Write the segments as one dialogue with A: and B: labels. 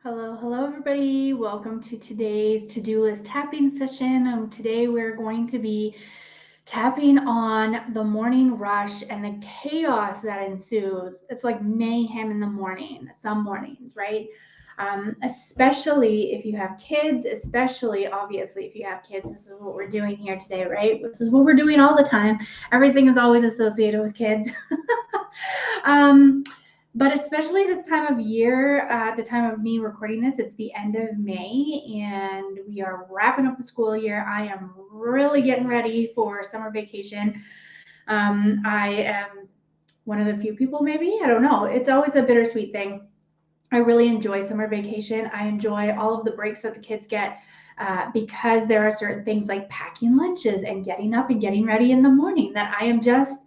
A: Hello everybody. Welcome to today's to-do list tapping session. Today we're going to be tapping on the morning rush and the chaos that ensues. It's like mayhem in the morning, some mornings, right? Especially if you have kids, especially obviously if you have kids. This is what we're doing here today, right? This is what we're doing all the time. Everything is always associated with kids. um, but especially this time of year, at the time of me recording this, it's the end of May and we are wrapping up the school year. I am really getting ready for summer vacation. I am one of the few people, maybe, I don't know. It's always a bittersweet thing. I really enjoy summer vacation. I enjoy all of the breaks that the kids get because there are certain things like packing lunches and getting up and getting ready in the morning that I am just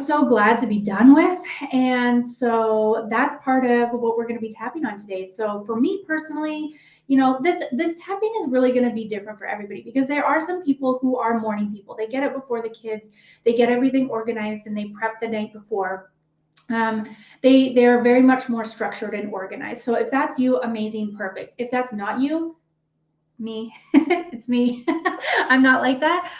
A: so glad to be done with. And so that's part of what we're going to be tapping on today. So for me personally, this tapping is really going to be different for everybody because there are some people who are morning people. They get it before the kids, they get everything organized and they prep the night before. They're very much more structured and organized. So if that's you, amazing, perfect. If that's not you, me, it's me. I'm not like that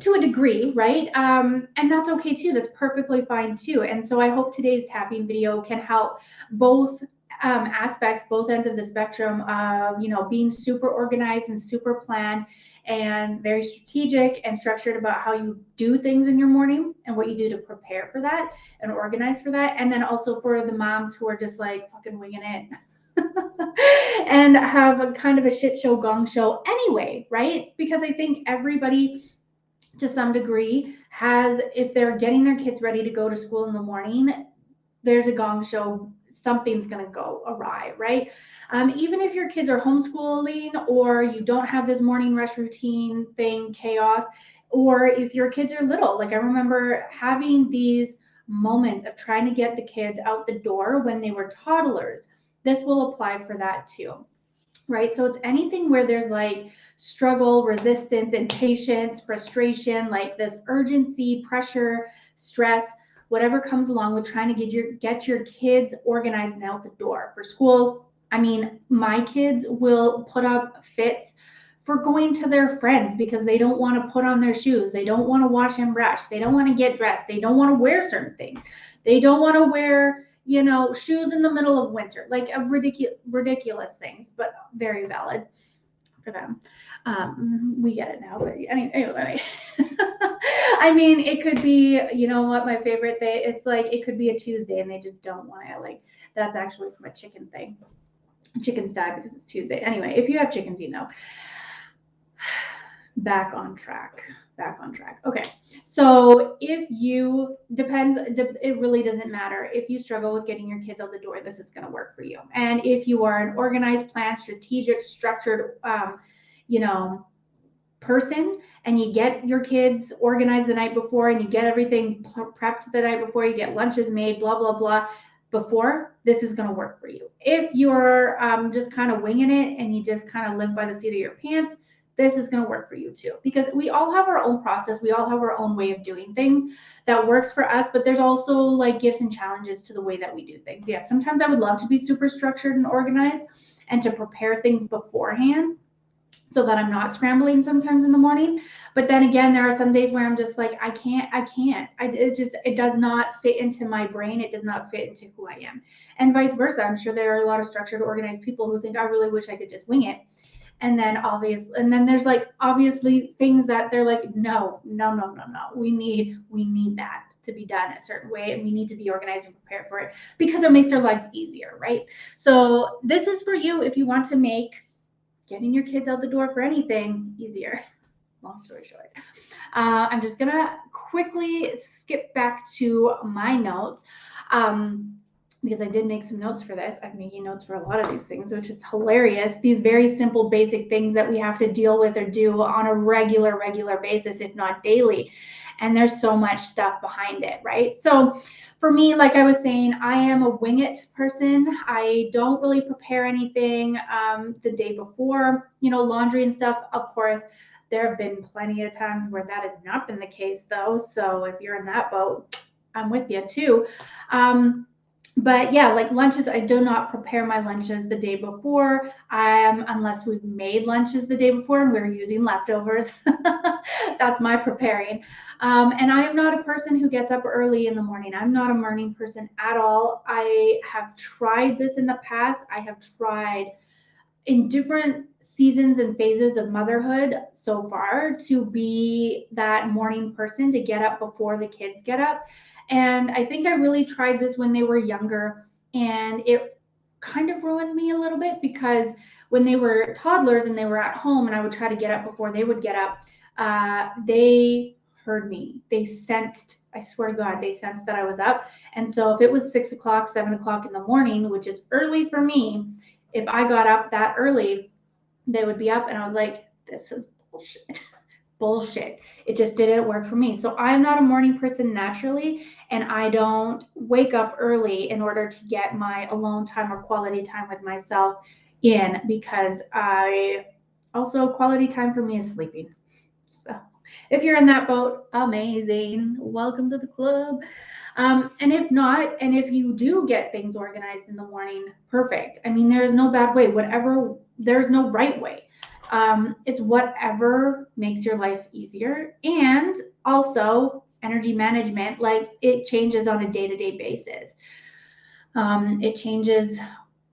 A: to a degree, right? And that's okay too. That's perfectly fine too. And so I hope today's tapping video can help both aspects, both ends of the spectrum of, being super organized and super planned and very strategic and structured about how you do things in your morning and what you do to prepare for that and organize for that. And then also for the moms who are just like fucking winging it and have a kind of a shit show gong show anyway, right? Because I think everybody to some degree has, if they're getting their kids ready to go to school in the morning, there's a gong show, something's going to go awry, right? Even if your kids are homeschooling or you don't have this morning rush routine thing, chaos, or if your kids are little, like I remember having these moments of trying to get the kids out the door when they were toddlers. This will apply for that too, right? So it's anything where there's like struggle, resistance, impatience, frustration, like this urgency, pressure, stress, whatever comes along with trying to get your kids organized and out the door for school. I mean, my kids will put up fits for going to their friends because they don't want to put on their shoes. They don't want to wash and brush. They don't want to get dressed. They don't want to wear certain things. They don't want to wear, shoes in the middle of winter, like a ridiculous things, but very valid for them. We get it now, but anyway. I mean, it could be, what my favorite day, it's like, it could be a Tuesday and they just don't want to, like, that's actually from a chicken thing. Chickens die because it's Tuesday. Anyway, if you have chickens, back on track. Okay. So if you it really doesn't matter. If you struggle with getting your kids out the door, this is going to work for you. And if you are an organized, planned, strategic, structured, person and you get your kids organized the night before and you get everything prepped the night before, you get lunches made, blah, blah, blah, before, this is going to work for you. If you're just kind of winging it and you just kind of live by the seat of your pants, this is going to work for you too, because we all have our own process. We all have our own way of doing things that works for us, but there's also like gifts and challenges to the way that we do things. Yeah, sometimes I would love to be super structured and organized and to prepare things beforehand so that I'm not scrambling sometimes in the morning. But then again, there are some days where I'm just like, I can't. It does not fit into my brain. It does not fit into who I am. And vice versa. I'm sure there are a lot of structured, organized people who think, I really wish I could just wing it. And then there's like obviously things that they're like, no. We need that to be done a certain way, and we need to be organized and prepared for it because it makes their lives easier, right? So this is for you if you want to make getting your kids out the door for anything easier. Long story short, I'm just gonna quickly skip back to my notes because I did make some notes for this. I'm making notes for a lot of these things, which is hilarious. These very simple, basic things that we have to deal with or do on a regular basis, if not daily. And there's so much stuff behind it, right? So for me, like I was saying, I am a wing it person. I don't really prepare anything the day before, laundry and stuff. Of course, there have been plenty of times where that has not been the case though. So if you're in that boat, I'm with you too. But yeah, like lunches, I do not prepare my lunches the day before, unless we've made lunches the day before and we're using leftovers. That's my preparing. And I am not a person who gets up early in the morning. I'm not a morning person at all. I have tried this in the past. I have tried in different seasons and phases of motherhood so far to be that morning person, to get up before the kids get up. And I think I really tried this when they were younger, and it kind of ruined me a little bit, because when they were toddlers and they were at home and I would try to get up before they would get up, they heard me. They sensed, I swear to God, they sensed that I was up. And so if it was 6 o'clock, 7 o'clock in the morning, which is early for me, if I got up that early, they would be up, and I was like, this is bullshit. Bullshit. It just didn't work for me. So I'm not a morning person naturally, and I don't wake up early in order to get my alone time or quality time with myself in, because quality time for me is sleeping. So if you're in that boat, amazing. Welcome to the club. And if not, and if you do get things organized in the morning, perfect. I mean, there's no bad way. There's no right way. It's whatever makes your life easier. And also, energy management, like, it changes on a day-to-day basis. It changes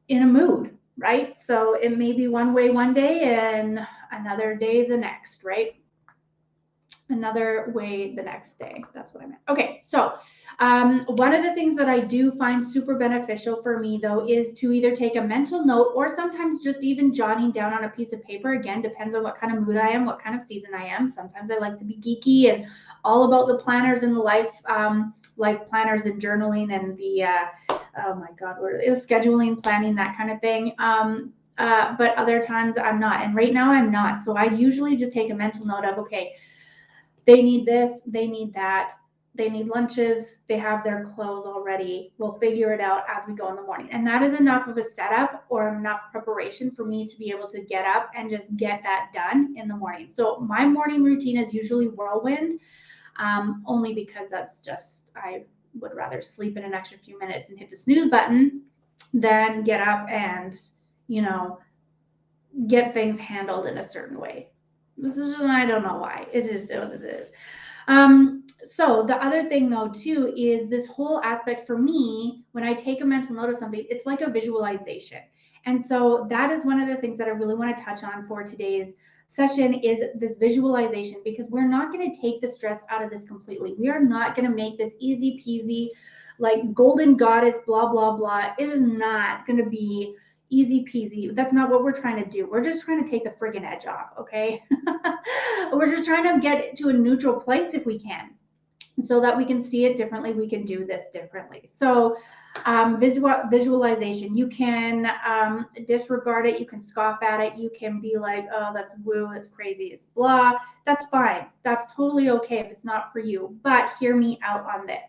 A: in a mood, right? So it may be one way one day and another day the next, right? Another way the next day. That's what I meant. Okay, so one of the things that I do find super beneficial for me, though, is to either take a mental note, or sometimes just even jotting down on a piece of paper. Again, depends on what kind of mood I am, what kind of season I am. Sometimes I like to be geeky and all about the planners and the life planners and journaling and the oh my God, what is scheduling, planning, that kind of thing. But other times I'm not, and right now I'm not. So I usually just take a mental note of, okay, they need this, they need that, they need lunches, they have their clothes already. We'll figure it out as we go in the morning. And that is enough of a setup or enough preparation for me to be able to get up and just get that done in the morning. So my morning routine is usually whirlwind, only because that's just, I would rather sleep in an extra few minutes and hit the snooze button than get up and, get things handled in a certain way. This is just, I don't know why. It's just what it is. So the other thing, though, too, is this whole aspect for me, when I take a mental note of something, it's like a visualization. And so that is one of the things that I really want to touch on for today's session, is this visualization, because we're not going to take the stress out of this completely. We are not going to make this easy peasy, like golden goddess, blah, blah, blah. It is not going to be easy peasy. That's not what we're trying to do. We're just trying to take the friggin' edge off, okay? We're just trying to get to a neutral place if we can, so that we can see it differently. We can do this differently. So visualization, you can disregard it. You can scoff at it. You can be like, oh, that's woo, it's crazy, it's blah. That's fine. That's totally okay if it's not for you. But hear me out on this.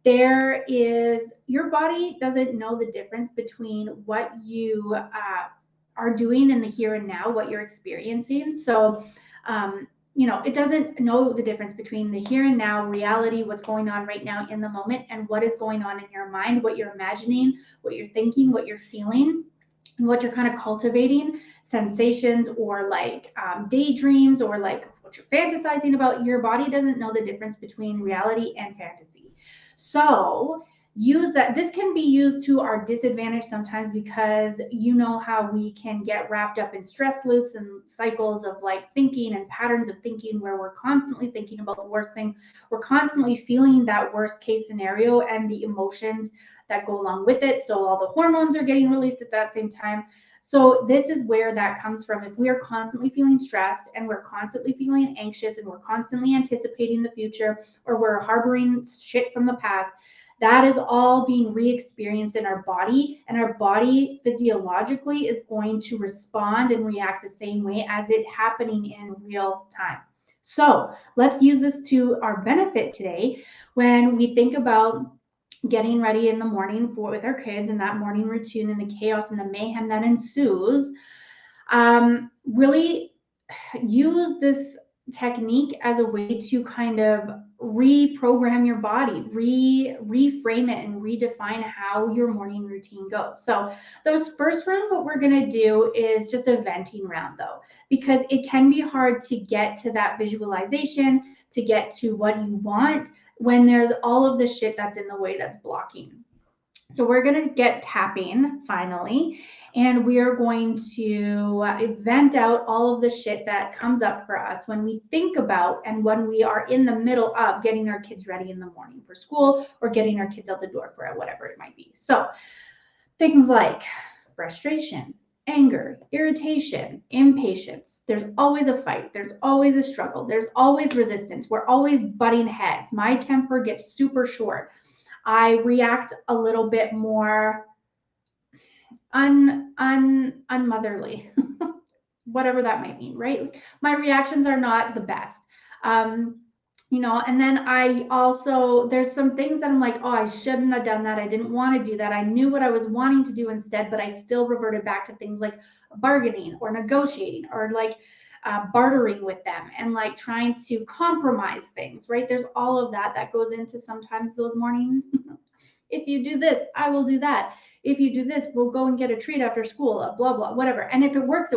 A: Your body doesn't know the difference between what you are doing in the here and now, what you're experiencing. So, it doesn't know the difference between the here and now, reality, what's going on right now in the moment, and what is going on in your mind, what you're imagining, what you're thinking, what you're feeling, and what you're kind of cultivating, sensations, or like daydreams, or like what you're fantasizing about. Your body doesn't know the difference between reality and fantasy. So use that. This can be used to our disadvantage sometimes, because you know how we can get wrapped up in stress loops and cycles of like thinking and patterns of thinking, where we're constantly thinking about the worst thing. We're constantly feeling that worst case scenario and the emotions that go along with it. So all the hormones are getting released at that same time. So this is where that comes from. If we are constantly feeling stressed, and we're constantly feeling anxious, and we're constantly anticipating the future, or we're harboring shit from the past, that is all being re-experienced in our body, and our body physiologically is going to respond and react the same way as it happening in real time. So let's use this to our benefit today when we think about getting ready in the morning with our kids, and that morning routine and the chaos and the mayhem that ensues. Really use this technique as a way to kind of reprogram your body, reframe it, and redefine how your morning routine goes. So those first round, what we're going to do is just a venting round though, because it can be hard to get to that visualization, to get to what you want when there's all of the shit that's in the way that's blocking. So we're going to get tapping finally, and we are going to vent out all of the shit that comes up for us when we think about and when we are in the middle of getting our kids ready in the morning for school or getting our kids out the door for whatever it might be. So things like frustration, anger, irritation, impatience. There's always a fight. There's always a struggle. There's always resistance. We're always butting heads. My temper gets super short. I react a little bit more unmotherly, whatever that might mean, right? My reactions are not the best. And then I also, there's some things that I'm like, oh, I shouldn't have done that. I didn't want to do that. I knew what I was wanting to do instead, but I still reverted back to things like bargaining or negotiating or like bartering with them and like trying to compromise things, right? There's all of that goes into sometimes those mornings. If you do this, I will do that. If you do this, we'll go and get a treat after school, blah, blah, whatever. And if it works,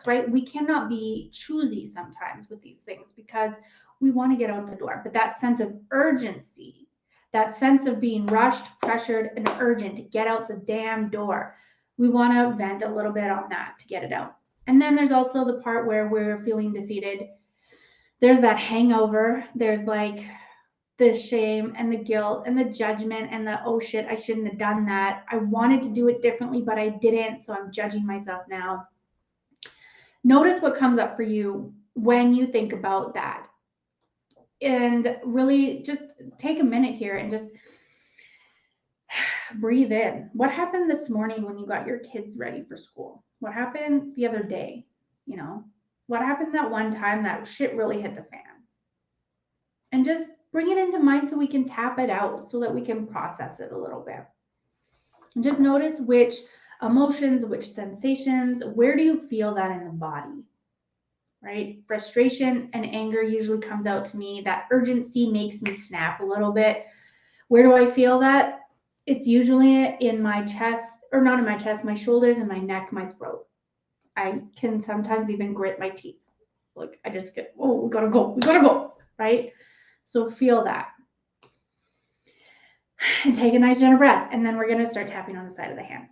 A: right? We cannot be choosy sometimes with these things because we want to get out the door. But that sense of urgency, that sense of being rushed, pressured, and urgent to get out the damn door, we want to vent a little bit on that to get it out. And then there's also the part where we're feeling defeated. There's that hangover. There's like the shame and the guilt and the judgment and the, oh shit, I shouldn't have done that. I wanted to do it differently, but I didn't. So I'm judging myself now. Notice what comes up for you when you think about that. And really just take a minute here and just breathe in. What happened this morning when you got your kids ready for school? What happened the other day? What happened that one time that shit really hit the fan? And just bring it into mind so we can tap it out so that we can process it a little bit. And just notice which emotions, which sensations, where do you feel that in the body, right? Frustration and anger usually comes out to me. That urgency makes me snap a little bit. Where do I feel that? It's usually in my chest, or not in my chest, my shoulders and my neck, my throat. I can sometimes even grit my teeth. Like I just get, oh, we gotta go, right? So feel that. And take a nice gentle breath. And then we're going to start tapping on the side of the hand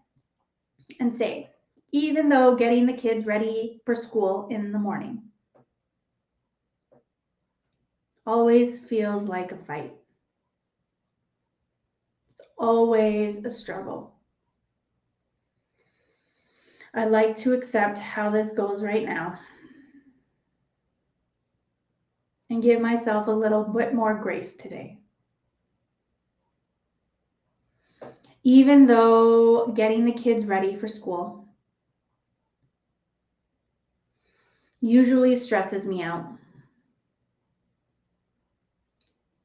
A: and say, even though getting the kids ready for school in the morning always feels like a fight, it's always a struggle, I'd like to accept how this goes right now and give myself a little bit more grace today. Even though getting the kids ready for school usually stresses me out,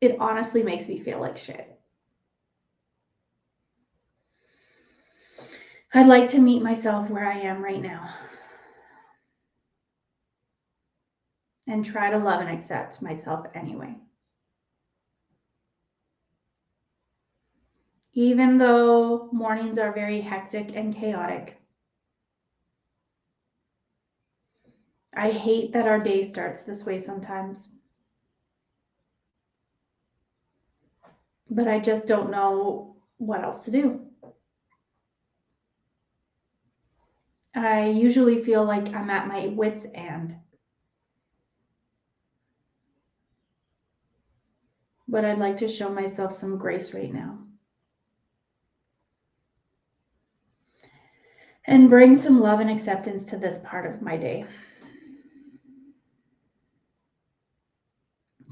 A: it honestly makes me feel like shit. I'd like to meet myself where I am right now and try to love and accept myself anyway. Even though mornings are very hectic and chaotic, I hate that our day starts this way sometimes. But I just don't know what else to do. I usually feel like I'm at my wit's end. But I'd like to show myself some grace right now. And bring some love and acceptance to this part of my day.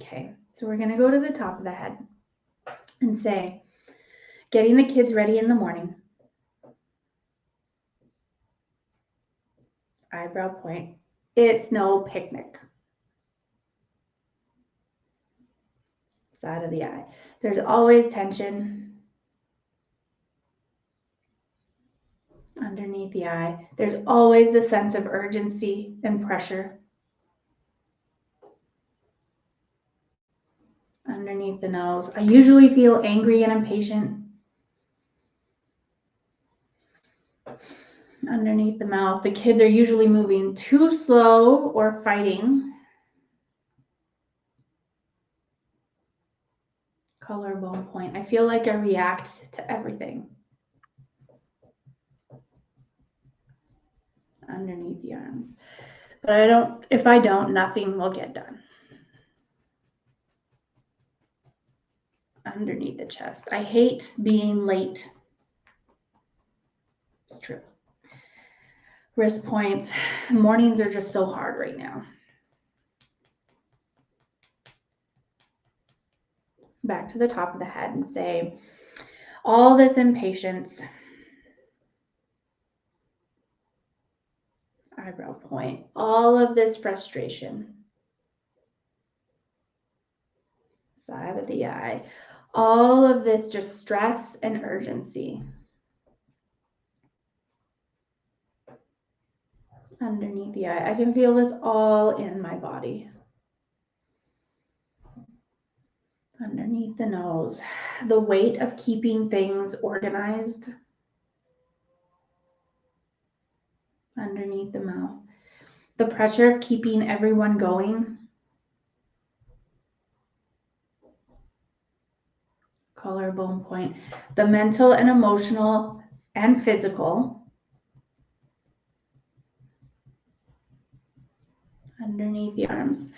A: Okay, so we're going to go to the top of the head and say, getting the kids ready in the morning. Eyebrow point. It's no picnic. Side of the eye. There's always tension underneath the eye. There's always the sense of urgency and pressure underneath underneath the nose. I usually feel angry and impatient. Underneath the mouth. The kids are usually moving too slow or fighting. Collarbone point. I feel like I react to everything. Underneath the arms. But if I don't, nothing will get done. Underneath the chest. I hate being late. It's true. Wrist points. Mornings are just so hard right now. Back to the top of the head and say, all this impatience. Eyebrow point. All of this frustration. Side of the eye. All of this just stress and urgency. Underneath the eye. I can feel this all in my body. Underneath the nose. The weight of keeping things organized. Underneath the mouth. The pressure of keeping everyone going. Collarbone point. The mental and emotional and physical. Underneath the arms.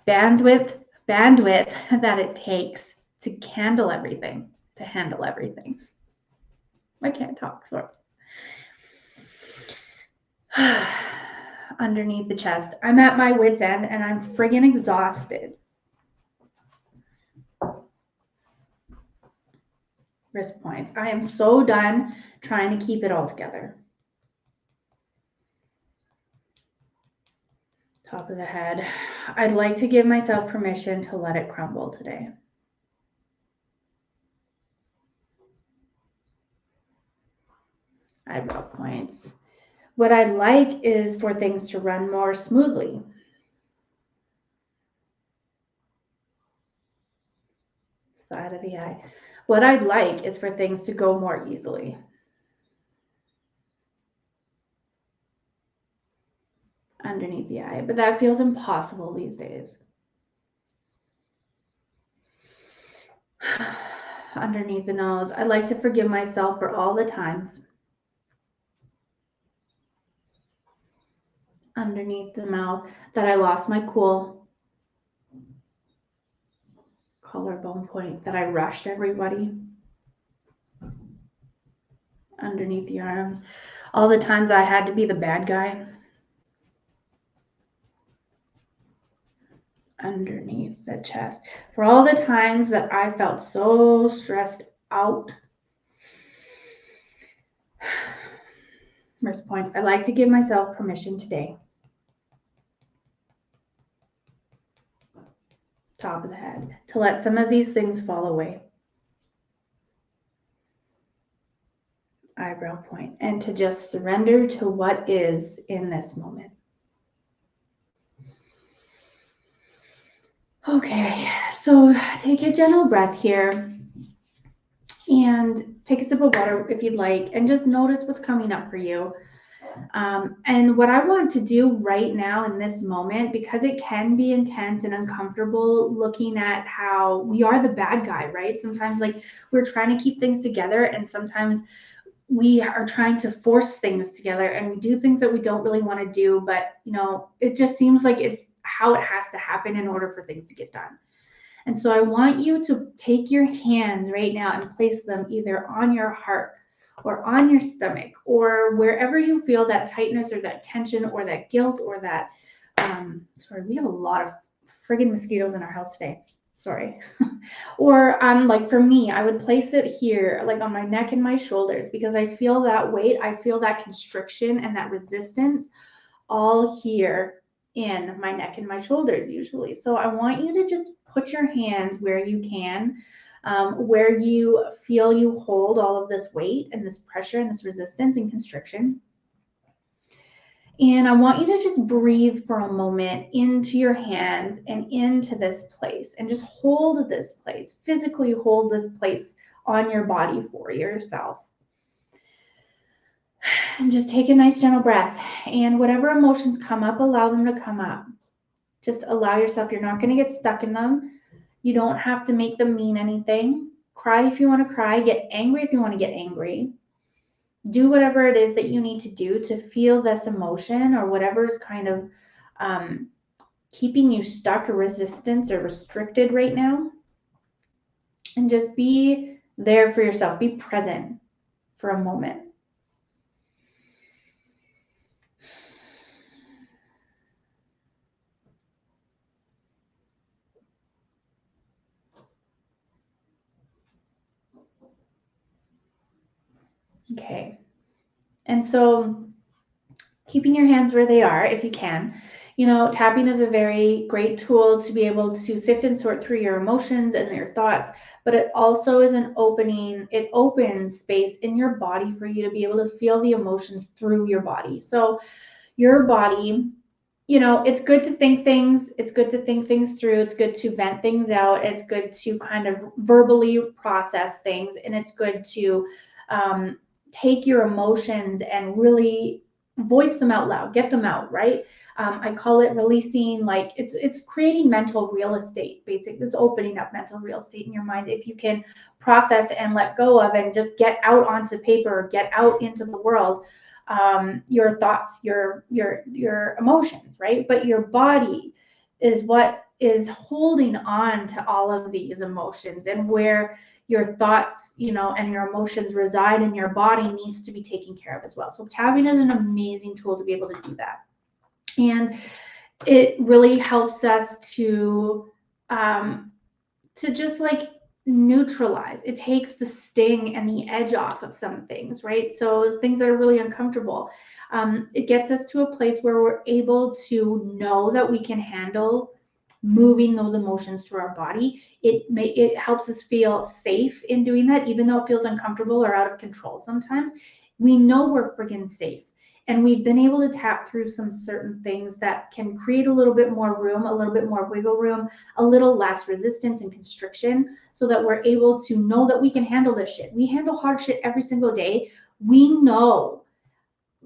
A: Bandwidth that it takes to handle everything. I can't talk, sorry. Underneath the chest. I'm at my wit's end and I'm friggin' exhausted. Wrist points. I am so done trying to keep it all together. Top of the head. I'd like to give myself permission to let it crumble today. Eyebrow points. What I'd like is for things to run more smoothly. Side of the eye. What I'd like is for things to go more easily. Underneath the eye, but that feels impossible these days. Underneath the nose. I'd like to forgive myself for all the times. Underneath the mouth that I lost my cool. Collarbone point that I rushed everybody. Underneath the arms. All the times I had to be the bad guy. Underneath the chest. For all the times that I felt so stressed out. Wrist points. I'd like to give myself permission today. Top of the head. To let some of these things fall away. Eyebrow point. And to just surrender to what is in this moment. Okay, so take a gentle breath here and take a sip of water if you'd like, and just notice what's coming up for you. And what I want to do right now in this moment, because it can be intense and uncomfortable looking at how we are the bad guy, right? Sometimes like we're trying to keep things together, and sometimes we are trying to force things together and we do things that we don't really want to do, but it just seems like it's how it has to happen in order for things to get done. And so I want you to take your hands right now and place them either on your heart or on your stomach or wherever you feel that tightness or that tension or that guilt or that, sorry, we have a lot of friggin' mosquitoes in our house today. Sorry. Or like for me, I would place it here, like on my neck and my shoulders, because I feel that weight, I feel that constriction and that resistance all here in my neck and my shoulders usually. So I want you to just put your hands where you can, where you feel you hold all of this weight and this pressure and this resistance and constriction. And I want you to just breathe for a moment into your hands and into this place, and just hold this place, physically hold this place on your body for yourself. And just take a nice gentle breath. And whatever emotions come up, allow them to come up. Just allow yourself. You're not going to get stuck in them. You don't have to make them mean anything. Cry if you want to cry. Get angry if you want to get angry. Do whatever it is that you need to do to feel this emotion, or whatever is kind of keeping you stuck or resistance or restricted right now. And just be there for yourself. Be present for a moment. Okay. And so keeping your hands where they are, if you can. You know, tapping is a very great tool to be able to sift and sort through your emotions and your thoughts, but it also is an opening, it opens space in your body for you to be able to feel the emotions through your body. So your body, you know, it's good to think things, it's good to think things through, it's good to vent things out, it's good to kind of verbally process things, and it's good to take your emotions and really voice them out loud, get them out, right? I call it releasing, like it's creating mental real estate. Basically, it's opening up mental real estate in your mind. If you can process and let go of and just get out onto paper, get out into the world, your thoughts, your emotions, right? But your body is what is holding on to all of these emotions, and where your thoughts, you know, and your emotions reside in your body needs to be taken care of as well. So tapping is an amazing tool to be able to do that. And it really helps us to just like neutralize. It takes the sting and the edge off of some things, right? So things that are really uncomfortable. It gets us to a place where we're able to know that we can handle moving those emotions through our body. It helps us feel safe in doing that, even though it feels uncomfortable or out of control sometimes. We know we're friggin' safe. And we've been able to tap through some certain things that can create a little bit more room, a little bit more wiggle room, a little less resistance and constriction, so that we're able to know that we can handle this shit. We handle hard shit every single day. We know,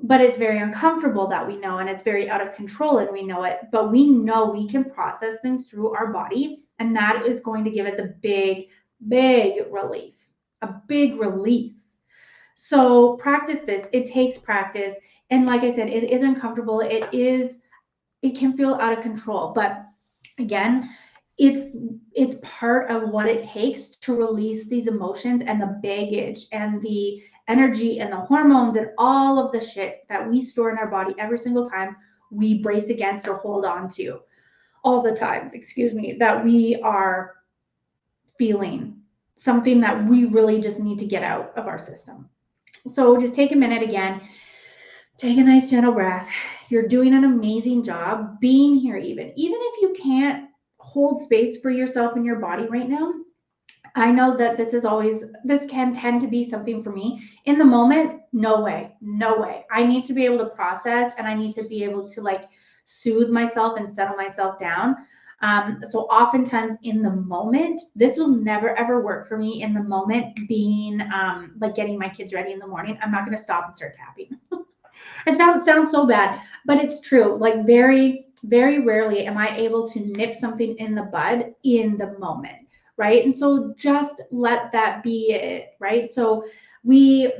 A: but it's very uncomfortable that we know, and it's very out of control and we know it, but we know we can process things through our body, and that is going to give us a big, big relief, a big release. So practice this. It takes practice. And like I said, it is uncomfortable. It can feel out of control, but again, it's part of what it takes to release these emotions and the baggage and the energy and the hormones and all of the shit that we store in our body every single time we brace against or hold on to, all the times, excuse me, that we are feeling something that we really just need to get out of our system. So just take a minute again, take a nice gentle breath. You're doing an amazing job being here, even if you can't hold space for yourself in your body right now. I know that this can tend to be something for me in the moment. No way. I need to be able to process, and I need to be able to like soothe myself and settle myself down. So oftentimes in the moment, this will never ever work for me in the moment, being like getting my kids ready in the morning. I'm not going to stop and start tapping. It sounds so bad, but it's true. Like very, very rarely am I able to nip something in the bud in the moment, right? And so just let that be it, right? So we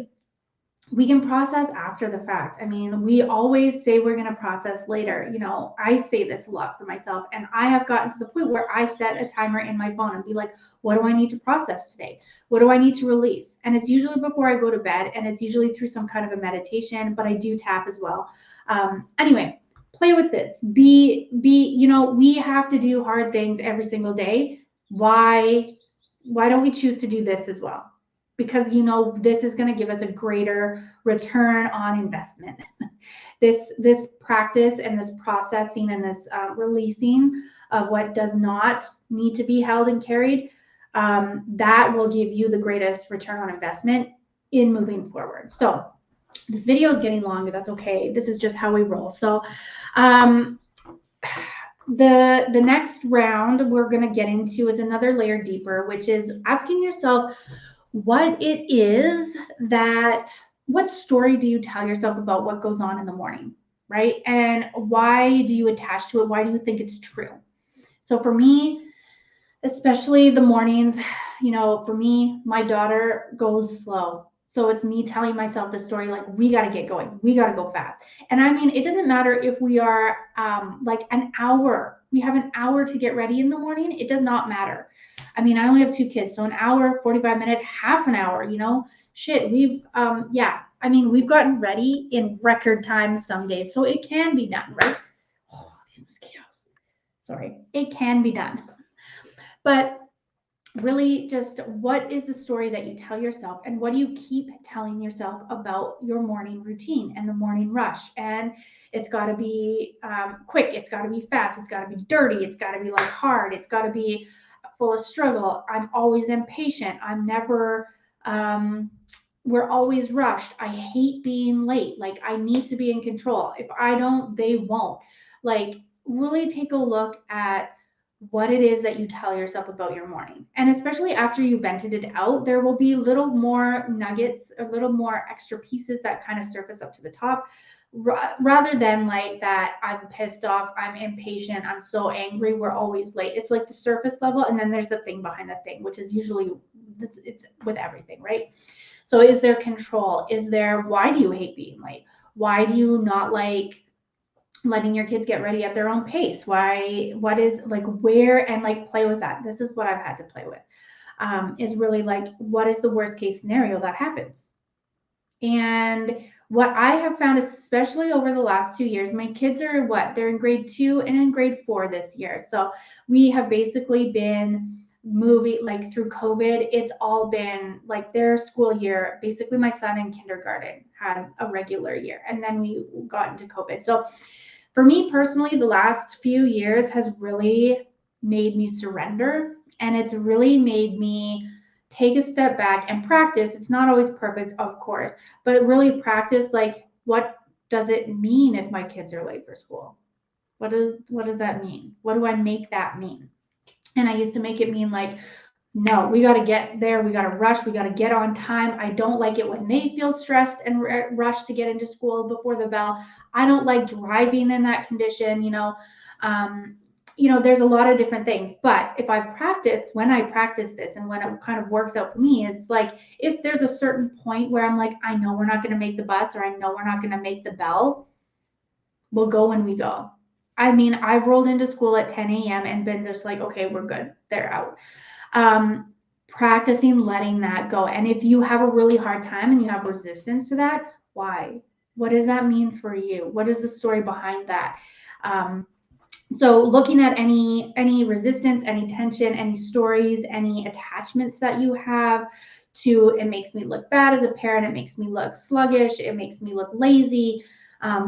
A: can process after the fact. I mean, we always say we're going to process later. You know, I say this a lot for myself, and I have gotten to the point where I set a timer in my phone and be like, what do I need to process today? What do I need to release? And it's usually before I go to bed, and it's usually through some kind of a meditation, but I do tap as well. Anyway, play with this. You know, we have to do hard things every single day. Why don't we choose to do this as well? Because you know this is going to give us a greater return on investment. This practice and this processing and this releasing of what does not need to be held and carried, that will give you the greatest return on investment in moving forward. So This video is getting longer. That's okay. This is just how we roll. So um, the next round we're going to get into is another layer deeper, which is asking yourself what it is what story do you tell yourself about what goes on in the morning, right? And why do you attach to it? Why do you think it's true? So for me, especially the mornings, for me, my daughter goes slow. So it's me telling myself the story like, we got to get going. We got to go fast. And I mean, it doesn't matter if we are like an hour, we have an hour to get ready in the morning. It does not matter. I mean, I only have 2 kids. So an hour, 45 minutes, half an hour, shit, I mean, we've gotten ready in record time some days. So it can be done, right? Oh, these mosquitoes. Sorry. It can be done. But really, just what is the story that you tell yourself, and what do you keep telling yourself about your morning routine and the morning rush? And it's got to be quick, it's got to be fast, it's got to be dirty, it's got to be like hard, it's got to be full of struggle. I'm always impatient. I'm never we're always rushed. I hate being late. Like, I need to be in control. If I don't, they won't. Like, really take a look at what it is that you tell yourself about your morning. And especially after you vented it out, there will be little more nuggets or little more extra pieces that kind of surface up to the top, rather than like that I'm pissed off, I'm impatient, I'm so angry, we're always late. It's like the surface level, and then there's the thing behind the thing, which is usually it's with everything, right? So is there control? Why do you hate being late? Why do you not like letting your kids get ready at their own pace? What is like where, and like play with that. This is what I've had to play with, is really like, what is the worst case scenario that happens? And what I have found, especially over the last 2 years, my kids are they're in grade 2 and in grade 4 this year. So we have basically been moving, like through COVID, it's all been like their school year. Basically, my son in kindergarten had a regular year, and then we got into COVID. So for me personally, the last few years has really made me surrender, and it's really made me take a step back and practice. It's not always perfect, of course, but really practice, like, what does it mean if my kids are late for school? What does that mean? What do I make that mean? And I used to make it mean like, no, we got to get there. We got to rush. We got to get on time. I don't like it when they feel stressed and rush to get into school before the bell. I don't like driving in that condition. There's a lot of different things. But when I practice this, and when it kind of works out for me, is like, if there's a certain point where I'm like, I know we're not going to make the bus, or I know we're not going to make the bell, we'll go when we go. I mean, I've rolled into school at 10 a.m. and been just like, okay, we're good. They're out. Practicing letting that go. And if you have a really hard time and you have resistance to that, why? What does that mean for you? What is the story behind that? So looking at any resistance, any tension, any stories, any attachments that you have to, it makes me look bad as a parent, it makes me look sluggish, it makes me look lazy.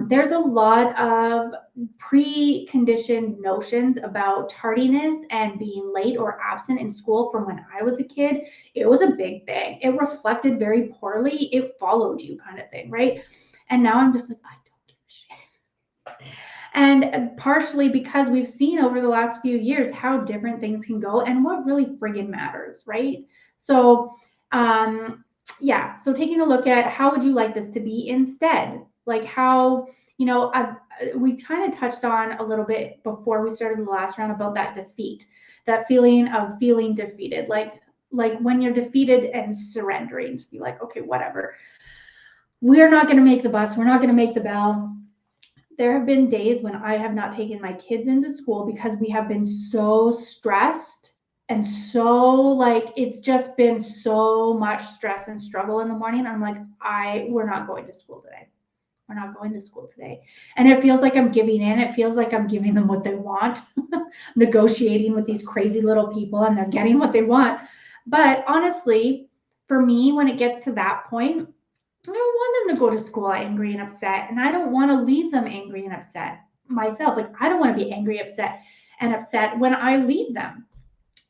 A: There's a lot of preconditioned notions about tardiness and being late or absent in school from when I was a kid. It was a big thing. It reflected very poorly. It followed you, kind of thing, right? And now I'm just like, I don't give a shit. And partially because we've seen over the last few years how different things can go and what really friggin' matters, right? So, so taking a look at how would you like this to be instead? Like how, we kind of touched on a little bit before we started the last round about that defeat, that feeling of feeling defeated, like when you're defeated and surrendering to be like, okay, whatever. We're not going to make the bus. We're not going to make the bell. There have been days when I have not taken my kids into school because we have been so stressed and so like, it's just been so much stress and struggle in the morning. I'm like, we're not going to school today. We're not going to school today. And it feels like I'm giving in. It feels like I'm giving them what they want, negotiating with these crazy little people, and they're getting what they want. But honestly, for me, when it gets to that point, I don't want them to go to school angry and upset, and I don't want to leave them angry and upset myself. Like, I don't want to be angry, upset when I leave them.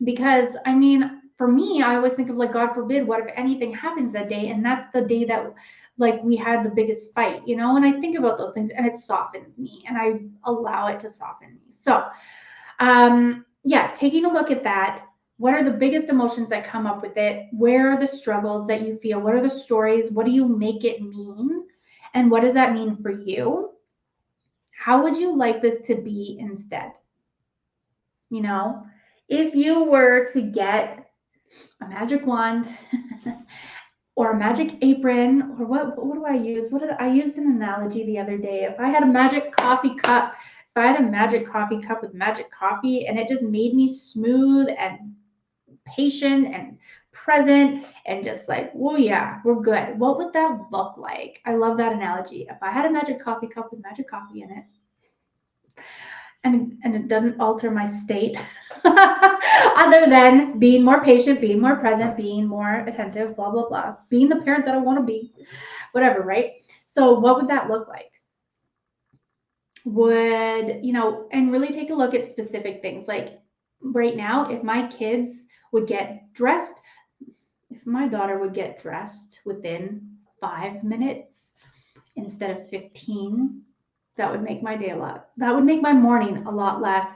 A: Because, I mean, for me, I always think of like, God forbid, what if anything happens that day? And that's the day that like we had the biggest fight, you know? And I think about those things and it softens me and I allow it to soften me. So, yeah, taking a look at that. What are the biggest emotions that come up with it? Where are the struggles that you feel? What are the stories? What do you make it mean? And what does that mean for you? How would you like this to be instead? You know, if you were to get a magic wand or a magic apron, or what do I use? What did I used an analogy the other day? If I had a magic coffee cup, if I had a magic coffee cup with magic coffee and it just made me smooth and patient and present and just like, oh yeah, we're good. What would that look like? I love that analogy. If I had a magic coffee cup with magic coffee in it, and it doesn't alter my state other than being more patient, being more present, being more attentive, blah, blah, blah, being the parent that I want to be, whatever, right? So what would that look like? Would, you know, and really take a look at specific things. Like right now, if my kids would get dressed, if my daughter would get dressed within 5 minutes instead of 15, that would make my day that would make my morning a lot less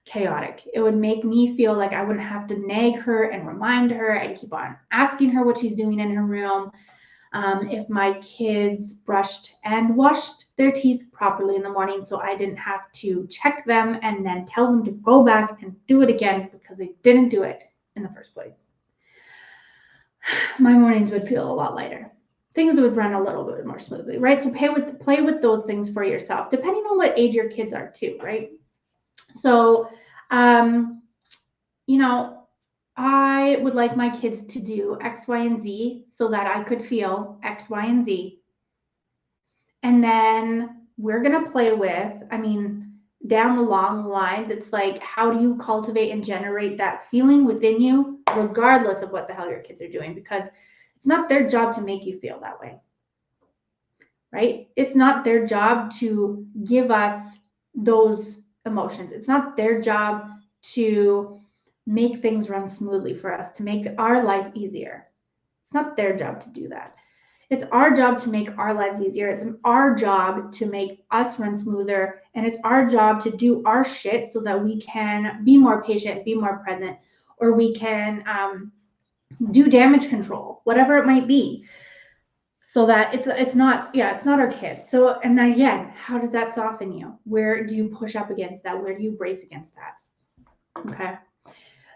A: chaotic. It would make me feel like I wouldn't have to nag her and remind her and keep on asking her what she's doing in her room. If my kids brushed and washed their teeth properly in the morning, so I didn't have to check them and then tell them to go back and do it again because they didn't do it in the first place, my mornings would feel a lot lighter. Things would run a little bit more smoothly, right? So play with those things for yourself, depending on what age your kids are too, right? So, you know, I would like my kids to do X, Y, and Z so that I could feel X, Y, and Z. And then we're going to play with, I mean, down the long lines, it's like, how do you cultivate and generate that feeling within you, regardless of what the hell your kids are doing? Because it's not their job to make you feel that way, right? It's not their job to give us those emotions. It's not their job to make things run smoothly for us, to make our life easier. It's not their job to do that. It's our job to make our lives easier. It's our job to make us run smoother. And it's our job to do our shit so that we can be more patient, be more present, or we can do damage control, whatever it might be. So that it's not our kids. So, and then again, how does that soften you? Where do you push up against that? Where do you brace against that? Okay.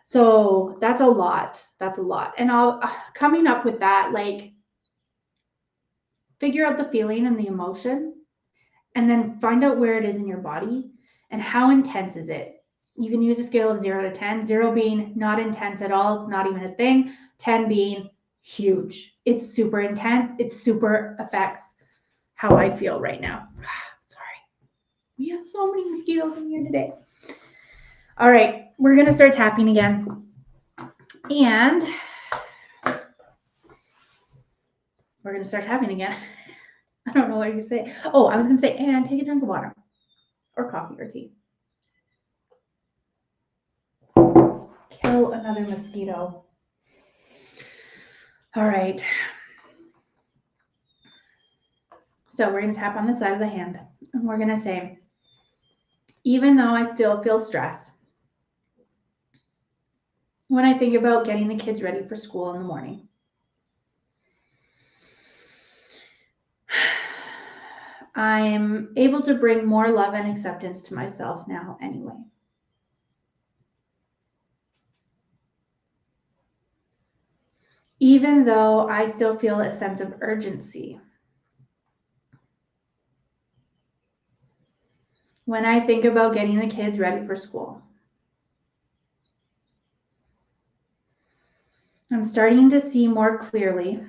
A: So that's a lot. That's a lot. And I'll coming up with that, like, figure out the feeling and the emotion, and then find out where it is in your body and how intense is it. You can use a scale of 0 to 10, 0 being not intense at all. It's not even a thing. 10 being huge. It's super intense. It super affects how I feel right now. Sorry. We have so many mosquitoes in here today. All right. We're going to start tapping again. And we're going to start tapping again. I don't know what you say. Oh, I was going to say, and take a drink of water or coffee or tea. Kill another mosquito. All right. So we're going to tap on the side of the hand. And we're going to say, even though I still feel stress when I think about getting the kids ready for school in the morning, I'm able to bring more love and acceptance to myself now anyway. Even though I still feel a sense of urgency when I think about getting the kids ready for school. I'm starting to see more clearly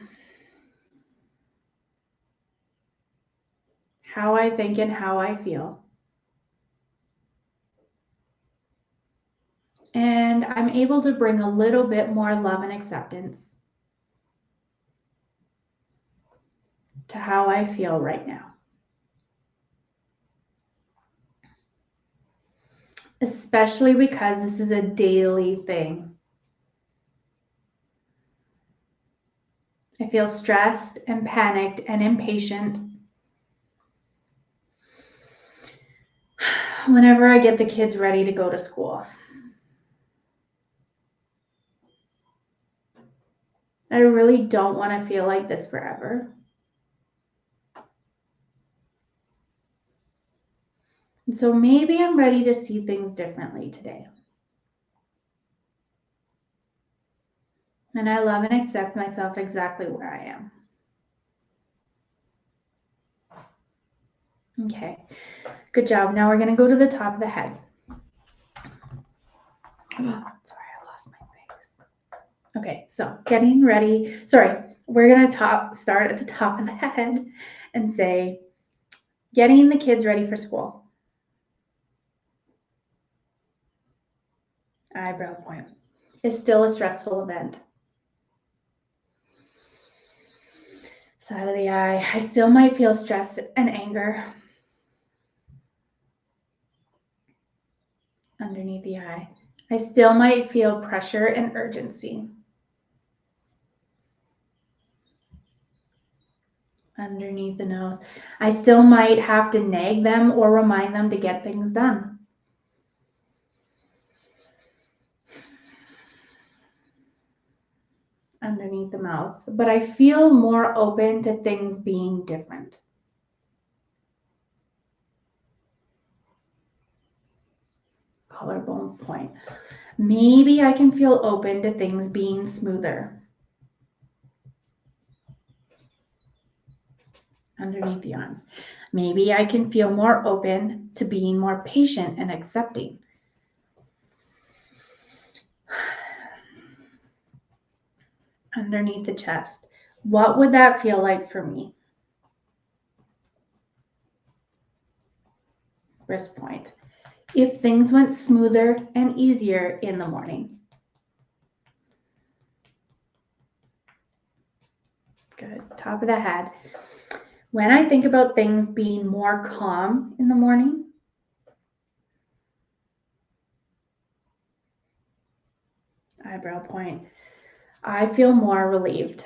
A: how I think and how I feel. And I'm able to bring a little bit more love and acceptance to how I feel right now. Especially because this is a daily thing. I feel stressed and panicked and impatient whenever I get the kids ready to go to school. I really don't want to feel like this forever. And so maybe I'm ready to see things differently today. And I love and accept myself exactly where I am. Okay, good job. Now we're going to go to the top of the head. Sorry, I lost my face. Okay, so getting ready. Sorry, we're going to start at the top of the head and say, getting the kids ready for school. Eyebrow point. Is still a stressful event. Side of the eye. I still might feel stress and anger. Underneath the eye. I still might feel pressure and urgency. Underneath the nose. I still might have to nag them or remind them to get things done. Underneath the mouth. But I feel more open to things being different. Collarbone point. Maybe I can feel open to things being smoother. Underneath the arms. Maybe I can feel more open to being more patient and accepting. Underneath the chest. What would that feel like for me? Wrist point. If things went smoother and easier in the morning. Good. Top of the head. When I think about things being more calm in the morning. Eyebrow point. I feel more relieved.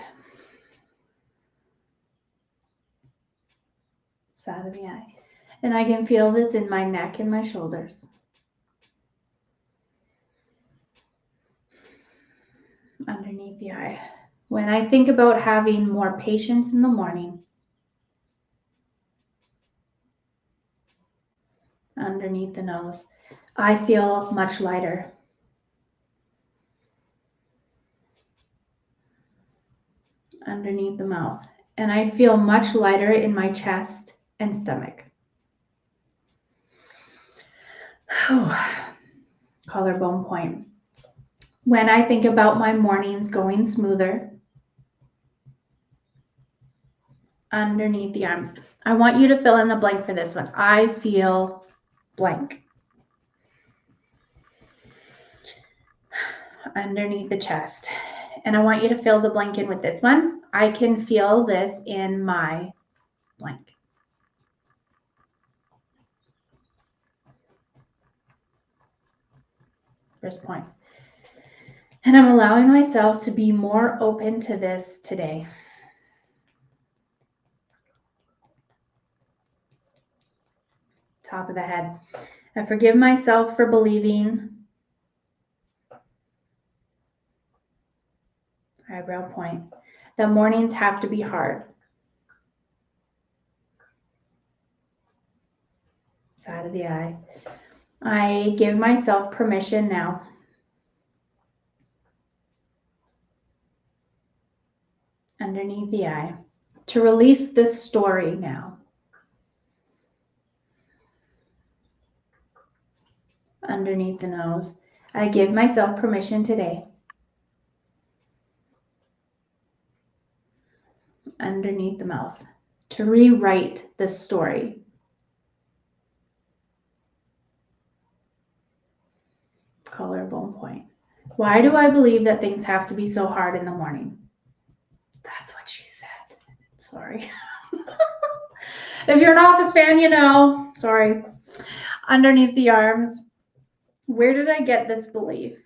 A: Side of the eye. And I can feel this in my neck and my shoulders. Underneath the eye. When I think about having more patience in the morning. Underneath the nose. I feel much lighter. Underneath the mouth. And I feel much lighter in my chest and stomach. Collarbone point. When I think about my mornings going smoother. Underneath the arms. I want you to fill in the blank for this one. I feel blank. Underneath the chest. And I want you to fill the blank in with this one. I can feel this in my blank. Wrist point. And I'm allowing myself to be more open to this today. Top of the head. I forgive myself for believing. Eyebrow point. That mornings have to be hard. Side of the eye. I give myself permission now. Underneath the eye. To release this story now. Underneath the nose. I give myself permission today. Underneath the mouth. To rewrite this story. Collarbone point. Why do I believe that things have to be so hard in the morning? That's what she said. Sorry. If you're an Office fan, you know. Sorry. Underneath the arms. Where did I get this belief?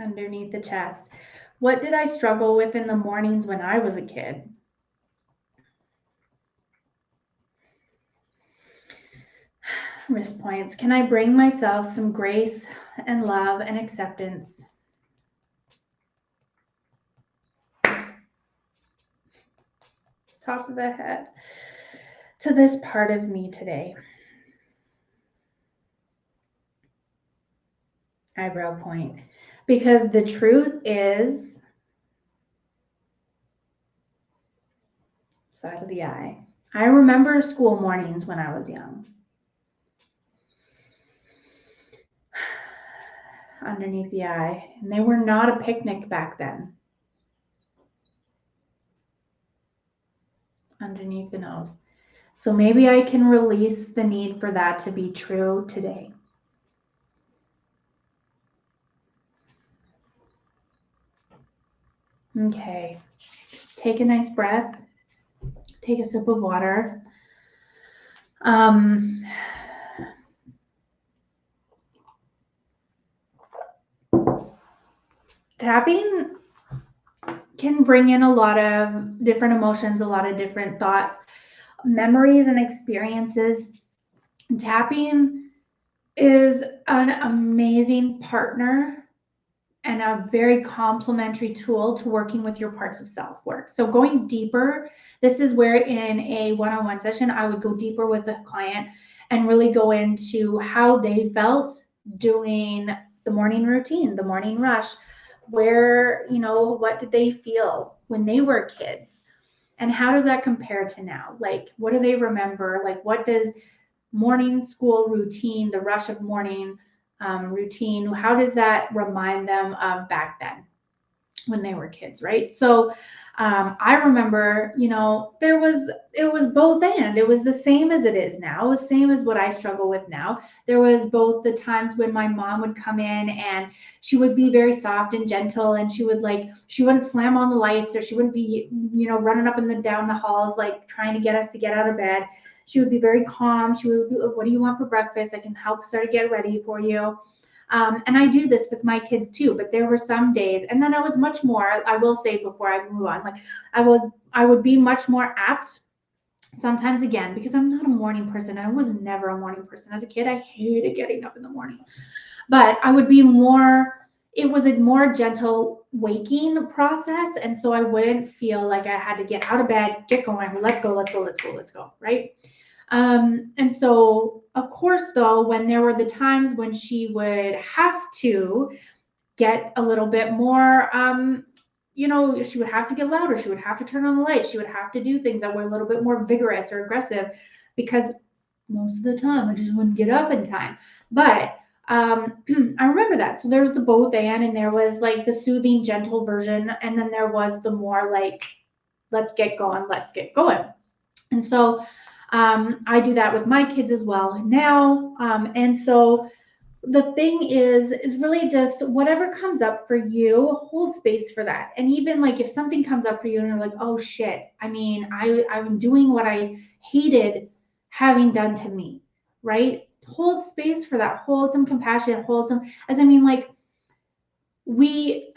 A: underneath the chest. What did I struggle with in the mornings when I was a kid? Wrist points. Can I bring myself some grace and love and acceptance? Top of the head to this part of me today. Eyebrow point. Because the truth is, side of the eye. I remember school mornings when I was young. Underneath the eye. And they were not a picnic back then. Underneath the nose. So maybe I can release the need for that to be true today. Okay. Take a nice breath. Take a sip of water. Tapping can bring in a lot of different emotions, a lot of different thoughts, memories, and experiences. Tapping is an amazing partner and a very complementary tool to working with your parts of self-work. So going deeper, this is where in a one-on-one session, I would go deeper with the client and really go into how they felt doing the morning routine, the morning rush, where, what did they feel when they were kids? And how does that compare to now? Like, what do they remember? Like, what does morning school routine, the rush of morning routine, how does that remind them of back then when they were kids, right? So I remember, it was both and. It was the same as it is now, the same as what I struggle with now. There was both the times when my mom would come in and she would be very soft and gentle, and she wouldn't slam on the lights, or she wouldn't be, running up and down the halls, like trying to get us to get out of bed. She would be very calm. She would be, what do you want for breakfast? I can help start to get ready for you. And I do this with my kids too, but there were some days, and then I was much more, I will say before I move on, like I would be much more apt sometimes, again, because I'm not a morning person. I was never a morning person. As a kid, I hated getting up in the morning, but I would be more, it was a more gentle waking process. And so I wouldn't feel like I had to get out of bed, get going, let's go, right? And so, of course, though, when there were the times when she would have to get a little bit more, she would have to get louder. She would have to turn on the light. She would have to do things that were a little bit more vigorous or aggressive, because most of the time I just wouldn't get up in time. But I remember that. So there's the both and there was like the soothing, gentle version. And then there was the more like, let's get going. And so I do that with my kids as well now. And so the thing is really just whatever comes up for you, hold space for that. And even like if something comes up for you and you're like, oh shit, I mean, I'm doing what I hated having done to me, right? Hold space for that. Hold some compassion, like we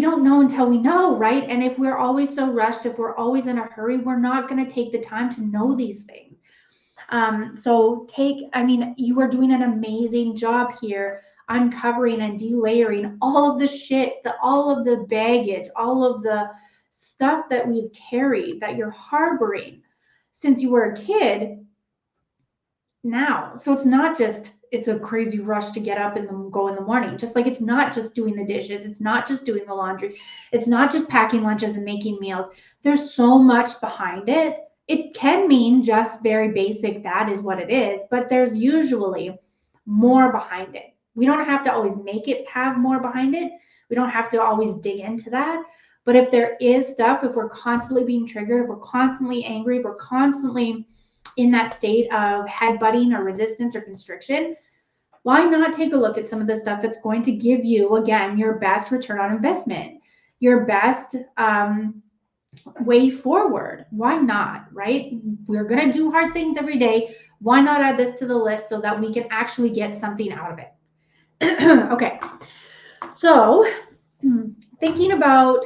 A: don't know until we know, right? And if we're always so rushed, if we're always in a hurry, we're not going to take the time to know these things. You are doing an amazing job here, uncovering and delayering all of the shit, all of the baggage, all of the stuff that we've carried, that you're harboring since you were a kid now. So it's not just, it's a crazy rush to get up and go in the morning. Just like it's not just doing the dishes. It's not just doing the laundry. It's not just packing lunches and making meals. There's so much behind it. It can mean just very basic, that is what it is, but there's usually more behind it. We don't have to always make it have more behind it. We don't have to always dig into that. But if there is stuff, if we're constantly being triggered, if we're constantly angry, if we're constantly in that state of headbutting or resistance or constriction, why not take a look at some of the stuff that's going to give you, again, your best return on investment, your best way forward? Why not, right? We're going to do hard things every day. Why not add this to the list so that we can actually get something out of it? Okay. So thinking about,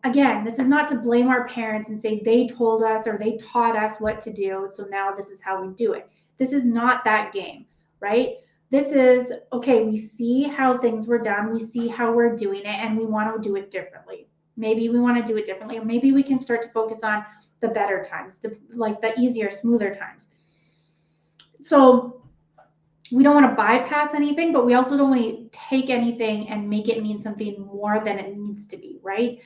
A: again, this is not to blame our parents and say they told us or they taught us what to do, so now this is how we do it. This is not that game, right? This is, okay, we see how things were done, we see how we're doing it, and we want to do it differently. Maybe we want to do it differently, or maybe we can start to focus on the better times, the easier, smoother times. So we don't want to bypass anything, but we also don't want to take anything and make it mean something more than it needs to be, right?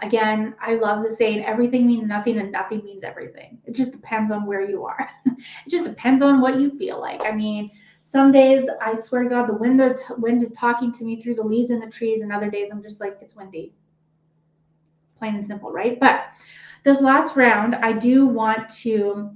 A: Again, I love the saying, everything means nothing and nothing means everything. It just depends on where you are. It just depends on what you feel like. I mean, some days, I swear to God, the wind is talking to me through the leaves in the trees, and other days I'm just like, it's windy. Plain and simple, right? But this last round, I do want to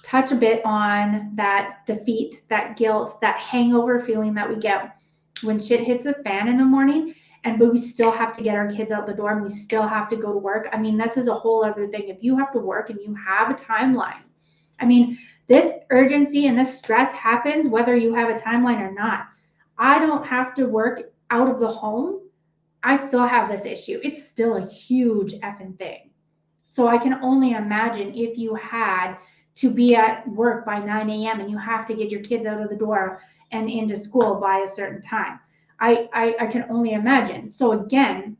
A: touch a bit on that defeat, that guilt, that hangover feeling that we get when shit hits the fan in the morning, but we still have to get our kids out the door and we still have to go to work. I mean, this is a whole other thing. If you have to work and you have a timeline, I mean, this urgency and this stress happens whether you have a timeline or not. I don't have to work out of the home. I still have this issue. It's still a huge effing thing. So I can only imagine if you had to be at work by 9 a.m. and you have to get your kids out of the door and into school by a certain time. I can only imagine. So again,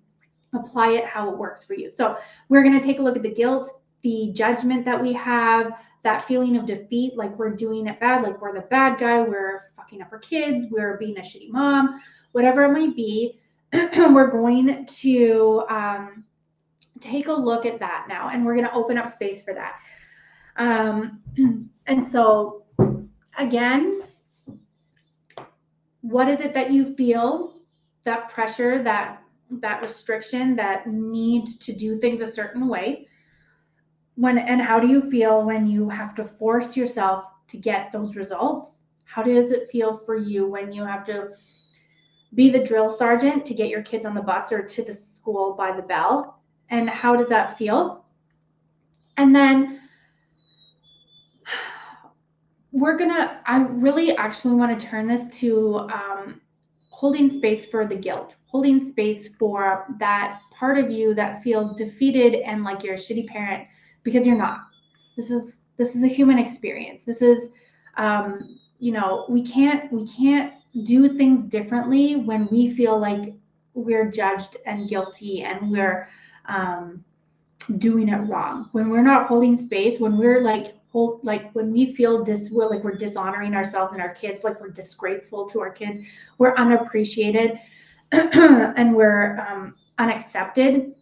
A: apply it how it works for you. So we're going to take a look at the guilt, the judgment that we have, that feeling of defeat, like we're doing it bad, like we're the bad guy, we're fucking up our kids, we're being a shitty mom, whatever it might be. We're going to take a look at that now, and we're going to open up space for that. And so, again, what is it that you feel, that pressure, that restriction, that need to do things a certain way? And how do you feel when you have to force yourself to get those results? How does it feel for you when you have to be the drill sergeant to get your kids on the bus or to the school by the bell? And how does that feel? And then I really actually want to turn this to holding space for the guilt, holding space for that part of you that feels defeated and like you're a shitty parent, because you're not. This is a human experience. This is, we can't do things differently when we feel like we're judged and guilty and we're doing it wrong. When we're not holding space, when we're when we feel we're dishonoring ourselves and our kids, like we're disgraceful to our kids, we're unappreciated, and we're unaccepted,